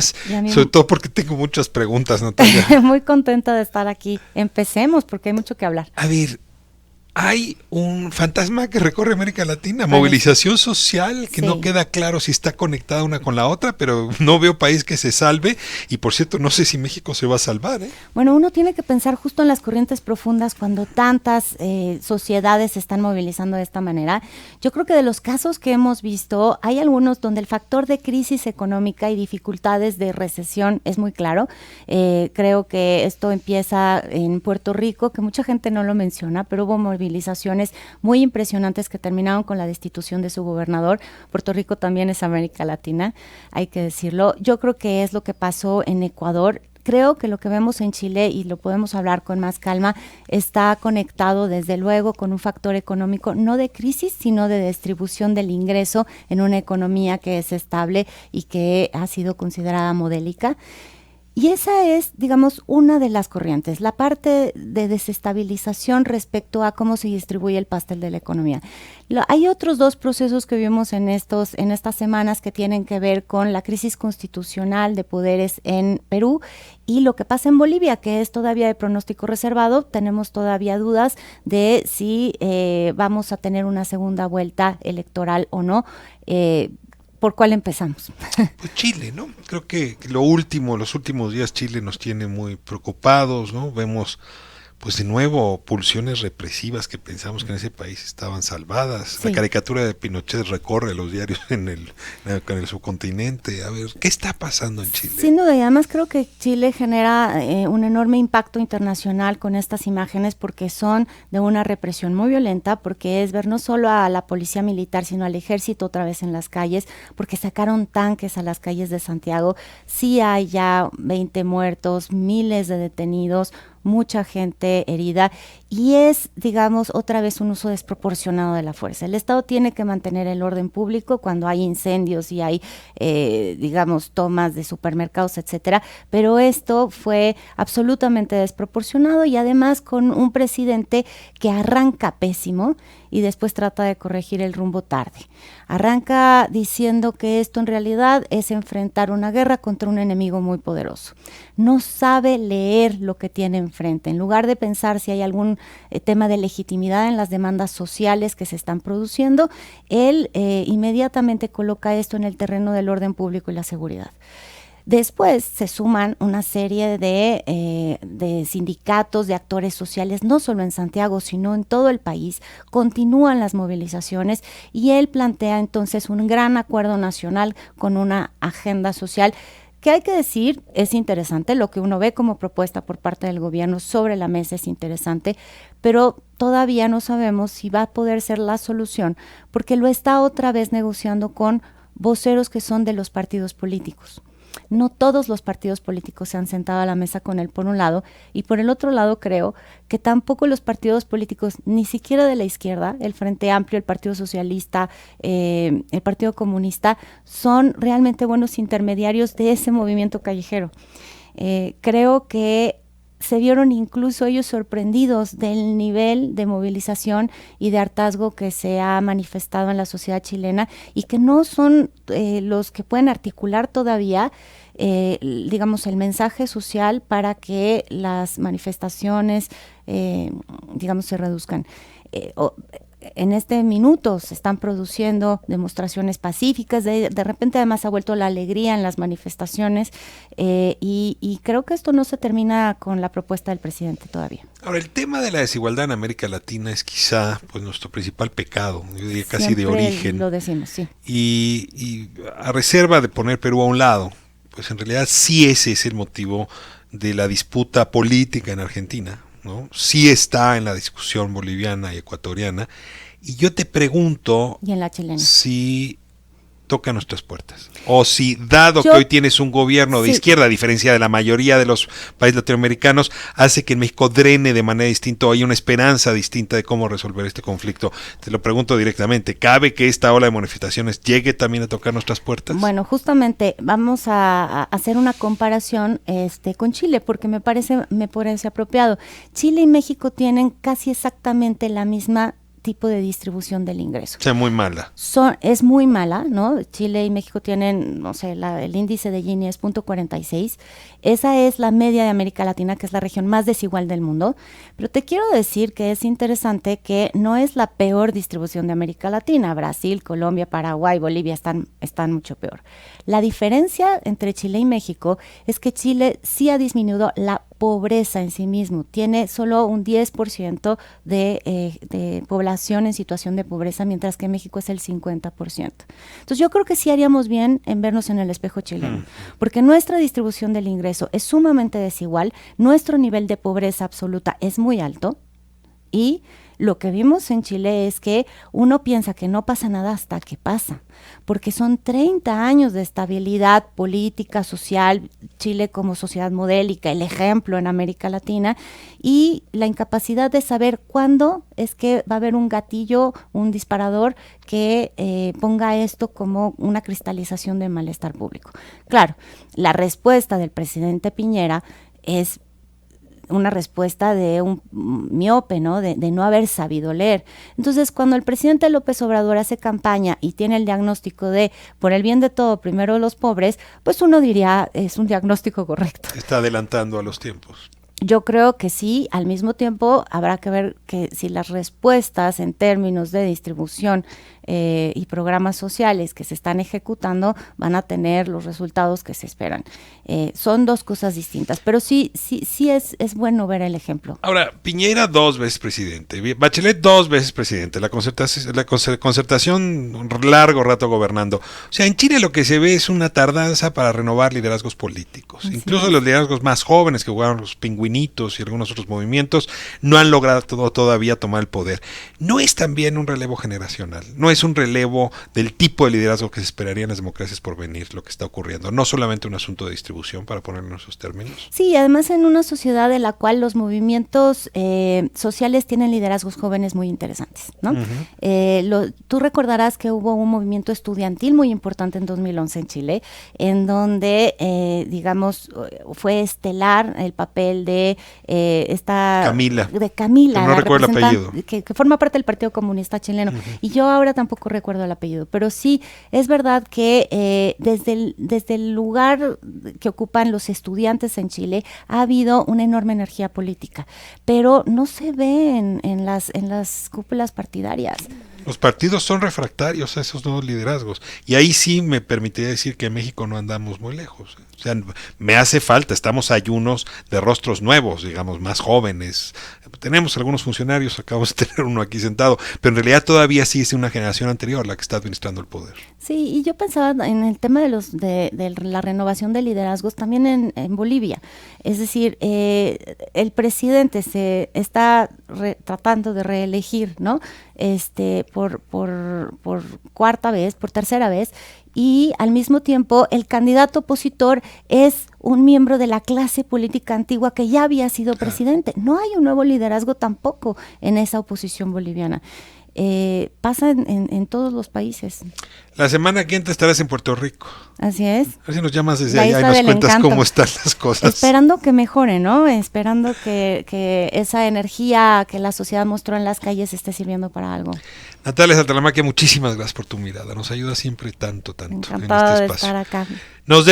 estás? Sobre todo porque tengo muchas preguntas, Natalia. Muy contenta de estar aquí. Empecemos porque hay mucho que hablar. A ver, hay un fantasma que recorre América Latina, movilización social, que no queda claro si está conectada una con la otra, pero no veo país que se salve, y por cierto, no sé si México se va a salvar, ¿eh? Bueno, uno tiene que pensar justo en las corrientes profundas cuando tantas sociedades se están movilizando de esta manera. Yo creo que de los casos que hemos visto, hay algunos donde el factor de crisis económica y dificultades de recesión es muy claro. Creo que esto empieza en Puerto Rico, que mucha gente no lo menciona, pero hubo movilizaciones muy impresionantes que terminaron con la destitución de su gobernador. Puerto Rico también es América Latina, hay que decirlo. Yo creo que es lo que pasó en Ecuador. Creo que lo que vemos en Chile, y lo podemos hablar con más calma, está conectado desde luego con un factor económico, no de crisis, sino de distribución del ingreso en una economía que es estable y que ha sido considerada modélica. Y esa es, digamos, una de las corrientes, la parte de desestabilización respecto a cómo se distribuye el pastel de la economía. Hay otros dos procesos que vimos en estas semanas que tienen que ver con la crisis constitucional de poderes en Perú y lo que pasa en Bolivia, que es todavía de pronóstico reservado. Tenemos todavía dudas de si vamos a tener una segunda vuelta electoral o no. ¿Por cuál empezamos? Pues Chile, ¿no? Creo que los últimos días Chile nos tiene muy preocupados, ¿no? Vemos, pues de nuevo, pulsiones represivas que pensamos que en ese país estaban salvadas. Sí. La caricatura de Pinochet recorre los diarios en el subcontinente. A ver, ¿qué está pasando en Chile? Sin duda, y además creo que Chile genera un enorme impacto internacional con estas imágenes porque son de una represión muy violenta, porque es ver no solo a la policía militar, sino al ejército otra vez en las calles, porque sacaron tanques a las calles de Santiago. Sí hay ya 20 muertos, miles de detenidos, mucha gente herida, y es, digamos, otra vez un uso desproporcionado de la fuerza. El Estado tiene que mantener el orden público cuando hay incendios y hay, digamos, tomas de supermercados, etcétera, pero esto fue absolutamente desproporcionado y además con un presidente que arranca pésimo y después trata de corregir el rumbo tarde. Arranca diciendo que esto en realidad es enfrentar una guerra contra un enemigo muy poderoso. No sabe leer lo que tiene enfrente. En lugar de pensar si hay algún tema de legitimidad en las demandas sociales que se están produciendo, él inmediatamente coloca esto en el terreno del orden público y la seguridad. Después se suman una serie de sindicatos, de actores sociales, no solo en Santiago, sino en todo el país. Continúan las movilizaciones y él plantea entonces un gran acuerdo nacional con una agenda social que hay que decir es interesante. Lo que uno ve como propuesta por parte del gobierno sobre la mesa es interesante, pero todavía no sabemos si va a poder ser la solución, porque lo está otra vez negociando con voceros que son de los partidos políticos. No todos los partidos políticos se han sentado a la mesa con él, por un lado, y por el otro lado creo que tampoco los partidos políticos, ni siquiera de la izquierda, el Frente Amplio, el Partido Socialista, el Partido Comunista, son realmente buenos intermediarios de ese movimiento callejero. Creo que se vieron incluso ellos sorprendidos del nivel de movilización y de hartazgo que se ha manifestado en la sociedad chilena y que no son los que pueden articular todavía, digamos, el mensaje social para que las manifestaciones, digamos, se reduzcan. En este minuto se están produciendo demostraciones pacíficas, de repente además ha vuelto la alegría en las manifestaciones y creo que esto no se termina con la propuesta del presidente todavía. Ahora, el tema de la desigualdad en América Latina es quizá pues nuestro principal pecado, yo diría casi siempre de origen. Lo decimos, sí. Y a reserva de poner Perú a un lado, pues en realidad sí ese es el motivo de la disputa política en Argentina, ¿no? Sí está en la discusión boliviana y ecuatoriana, y yo te pregunto y en la chilena, si toca nuestras puertas, o si, dado que hoy tienes un gobierno de izquierda, a diferencia de la mayoría de los países latinoamericanos, hace que en México drene de manera distinta, o hay una esperanza distinta de cómo resolver este conflicto. Te lo pregunto directamente, ¿cabe que esta ola de manifestaciones llegue también a tocar nuestras puertas? Bueno, justamente vamos a hacer una comparación con Chile, porque me parece apropiado. Chile y México tienen casi exactamente la misma tipo de distribución del ingreso. O sea, muy mala. Es muy mala, ¿no? Chile y México tienen, no sé, el índice de Gini es 0.46. Esa es la media de América Latina, que es la región más desigual del mundo. Pero te quiero decir que es interesante que no es la peor distribución de América Latina. Brasil, Colombia, Paraguay, Bolivia están mucho peor. La diferencia entre Chile y México es que Chile sí ha disminuido la pobreza en sí mismo. Tiene solo un 10% de población en situación de pobreza, mientras que México es el 50%. Entonces yo creo que sí haríamos bien en vernos en el espejo chileno, porque nuestra distribución del ingreso es sumamente desigual, nuestro nivel de pobreza absoluta es muy alto y lo que vimos en Chile es que uno piensa que no pasa nada hasta que pasa, porque son 30 años de estabilidad política, social, Chile como sociedad modélica, el ejemplo en América Latina, y la incapacidad de saber cuándo es que va a haber un gatillo, un disparador que ponga esto como una cristalización de malestar público. Claro, la respuesta del presidente Piñera es una respuesta de un miope, ¿no? De no haber sabido leer. Entonces, cuando el presidente López Obrador hace campaña y tiene el diagnóstico de por el bien de todo, primero los pobres, pues uno diría es un diagnóstico correcto. Está adelantando a los tiempos. Yo creo que sí, al mismo tiempo habrá que ver que si las respuestas en términos de distribución y programas sociales que se están ejecutando van a tener los resultados que se esperan. Son dos cosas distintas, pero sí es bueno ver el ejemplo. Ahora, Piñera 2 veces presidente, Bachelet 2 veces presidente, la concertación un largo rato gobernando. O sea, en Chile lo que se ve es una tardanza para renovar liderazgos políticos. Así incluso es. Los liderazgos más jóvenes que jugaron los pingüinitos y algunos otros movimientos no han logrado todavía tomar el poder. No es también un relevo generacional, no es un relevo del tipo de liderazgo que se esperaría en las democracias por venir, lo que está ocurriendo. No solamente un asunto de distribución, para ponerlo en esos términos. Sí, además en una sociedad en la cual los movimientos sociales tienen liderazgos jóvenes muy interesantes, ¿no? Tú recordarás que hubo un movimiento estudiantil muy importante en 2011 en Chile, en donde, digamos, fue estelar el papel de Camila. De Camila, no recuerdo el apellido. Que forma parte del Partido Comunista Chileno. Y yo ahora tampoco recuerdo el apellido, pero sí, es verdad que desde el lugar que ocupan los estudiantes en Chile ha habido una enorme energía política, pero no se ve en las cúpulas partidarias. Los partidos son refractarios a esos nuevos liderazgos. Y ahí sí me permitiría decir que en México no andamos muy lejos. O sea, me hace falta, estamos ayunos de rostros nuevos, digamos, más jóvenes. Tenemos algunos funcionarios, acabamos de tener uno aquí sentado, pero en realidad todavía sí es una generación anterior la que está administrando el poder. Sí, y yo pensaba en el tema de la renovación de liderazgos también en Bolivia. Es decir, el presidente se está tratando de reelegir, ¿no? Por cuarta vez, por tercera vez, y al mismo tiempo el candidato opositor es un miembro de la clase política antigua que ya había sido presidente. No hay un nuevo liderazgo tampoco en esa oposición boliviana. Pasa en todos los países. La semana que entra estarás en Puerto Rico. Así es. A ver si nos llamas desde allá y nos cuentas cómo están las cosas. Esperando que mejore, ¿no? Esperando que esa energía que la sociedad mostró en las calles esté sirviendo para algo. Natalia Saltalamacchia, muchísimas gracias por tu mirada. Nos ayuda siempre tanto Encantada en este espacio. De estar acá. Nos